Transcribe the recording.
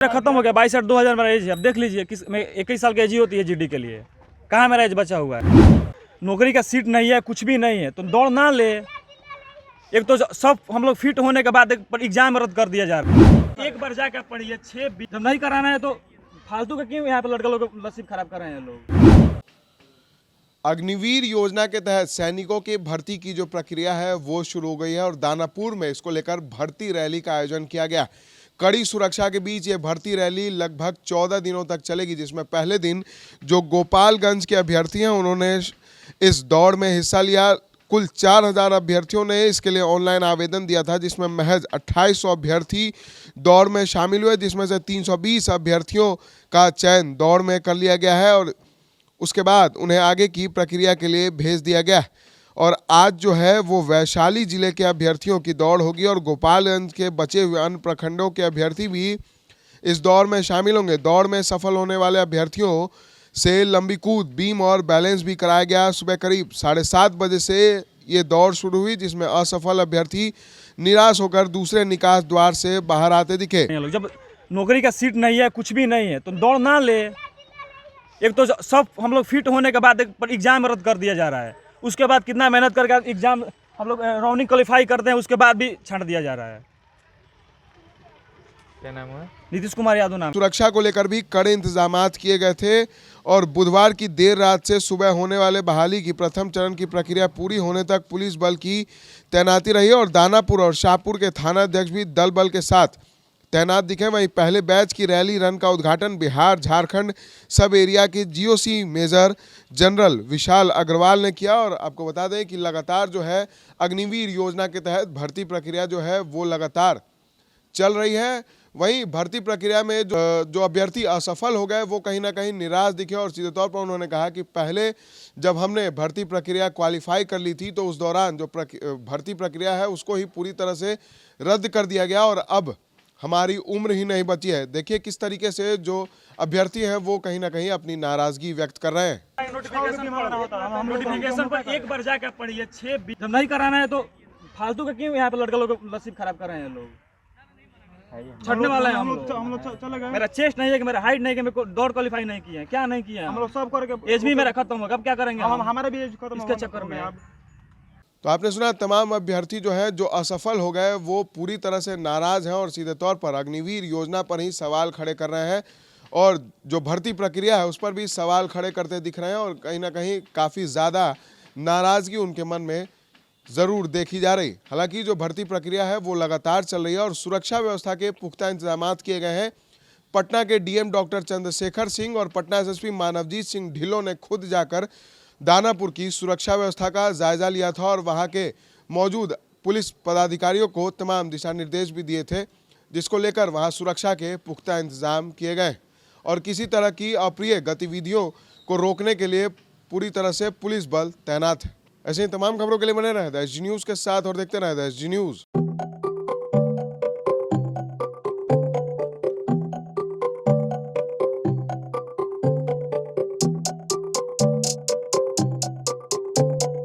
खत्म हो गया 22/8/2000 मेरा एज है। अब देख लीजिए किस में 21 साल की एज ही होती है जीडी के लिए। कहाँ मेरा एज बचा हुआ है? नौकरी का सीट नहीं है, कुछ भी नहीं है तो दौड़ ना ले। एक तो सब हम लोग फिट होने के बाद एग्जाम रद्द कर दिया जा रहा है। एक बार जाकर पढ़िए 6 जब नहीं कराना है तो फालतू का क्यों यहाँ पे लड़का लोग नसीब खराब कर रहे हैं लोग। अग्निवीर योजना के तहत सैनिकों की भर्ती की जो प्रक्रिया है वो शुरू हो गई है और दानापुर में इसको लेकर भर्ती रैली का आयोजन किया गया। कड़ी सुरक्षा के बीच ये भर्ती रैली लगभग 14 दिनों तक चलेगी, जिसमें पहले दिन जो गोपालगंज के अभ्यर्थी हैं उन्होंने इस दौड़ में हिस्सा लिया। कुल 4000 अभ्यर्थियों ने इसके लिए ऑनलाइन आवेदन दिया था, जिसमें महज 2800 अभ्यर्थी दौड़ में शामिल हुए, जिसमें से 320 अभ्यर्थियों का चयन दौड़ में कर लिया गया है और उसके बाद उन्हें आगे की प्रक्रिया के लिए भेज दिया गया। और आज जो है वो वैशाली जिले के अभ्यर्थियों की दौड़ होगी और गोपालगंज के बचे हुए अन्य प्रखंडों के अभ्यर्थी भी इस दौड़ में शामिल होंगे। दौड़ में सफल होने वाले अभ्यर्थियों से लंबी कूद, बीम और बैलेंस भी कराया गया। सुबह करीब 7:30 बजे से ये दौड़ शुरू हुई, जिसमें असफल अभ्यर्थी निराश होकर दूसरे निकास द्वार से बाहर आते दिखे। जब नौकरी का सीट नहीं है, कुछ भी नहीं है तो दौड़ ना ले। एक तो सब हम लोग फिट होने के बाद एग्जाम रद्द कर दिया जा रहा है। उसके बाद कितना मेहनत करके एग्जाम हम लोग राउंडिंग क्वालिफाई करते हैं, उसके बाद भी छांट दिया जा रहा है। क्या नाम है? नीतीश कुमार यादव नाम। सुरक्षा को लेकर भी कड़े इंतजामात किए गए थे और बुधवार की देर रात से सुबह होने वाले बहाली की प्रथम चरण की प्रक्रिया पूरी होने तक पुलिस बल की तैनाती रही और दानापुर और शाहपुर के थाना अध्यक्ष भी दल बल के साथ तैनात दिखे। वहीं पहले बैच की रैली रन का उद्घाटन बिहार झारखंड सब एरिया के जीओसी मेजर जनरल विशाल अग्रवाल ने किया। और आपको बता दें कि लगातार जो है अग्निवीर योजना के तहत भर्ती प्रक्रिया जो है वो लगातार चल रही है। वहीं भर्ती प्रक्रिया में जो अभ्यर्थी असफल हो गए वो कहीं ना कहीं निराश दिखे और सीधे तौर पर उन्होंने कहा कि पहले जब हमने भर्ती प्रक्रिया क्वालिफाई कर ली थी तो उस दौरान जो भर्ती प्रक्रिया है उसको ही पूरी तरह से रद्द कर दिया गया और अब हमारी उम्र ही नहीं बची है। देखिए किस तरीके से जो अभ्यर्थी हैं वो कहीं ना कहीं अपनी नाराजगी व्यक्त कर रहे हैं। नोटिफिकेशन पर एक बार जाकर पढ़िए 6 जब नहीं कराना है तो फालतू का क्यों यहाँ पे लड़का लोग नसीब खराब कर रहे हैं लोग। छटने वाला है हम लोग चले गए। मेरा चेस्ट नहीं है कि मेरा हाइट नहीं है कि मेरे दौड़ क्वालिफाई नहीं किया है, क्या नहीं किया हम लोग सब करके एज भी मेरा खत्म होगा। अब क्या करेंगे हम हमारा भी एज खत्म इसके चक्कर में। तो आपने सुना तमाम अभ्यर्थी जो है जो असफल हो गए वो पूरी तरह से नाराज हैं और सीधे तौर पर अग्निवीर योजना पर ही सवाल खड़े कर रहे हैं और जो भर्ती प्रक्रिया है उस पर भी सवाल खड़े करते दिख रहे हैं और कहीं ना कहीं काफ़ी ज़्यादा नाराज़गी उनके मन में ज़रूर देखी जा रही। हालांकि जो भर्ती प्रक्रिया है वो लगातार चल रही है और सुरक्षा व्यवस्था के पुख्ता इंतजाम किए गए हैं। पटना के डीएम डॉक्टर चंद्रशेखर सिंह और पटना एसएसपी मानवजीत सिंह ढिल्लों ने खुद जाकर दानापुर की सुरक्षा व्यवस्था का जायजा लिया था और वहां के मौजूद पुलिस पदाधिकारियों को तमाम दिशा निर्देश भी दिए थे, जिसको लेकर वहां सुरक्षा के पुख्ता इंतजाम किए गए और किसी तरह की अप्रिय गतिविधियों को रोकने के लिए पूरी तरह से पुलिस बल तैनात है। ऐसे ही तमाम खबरों के लिए बने रहे द एसजी न्यूज़ के साथ और देखते रहे द एसजी न्यूज़।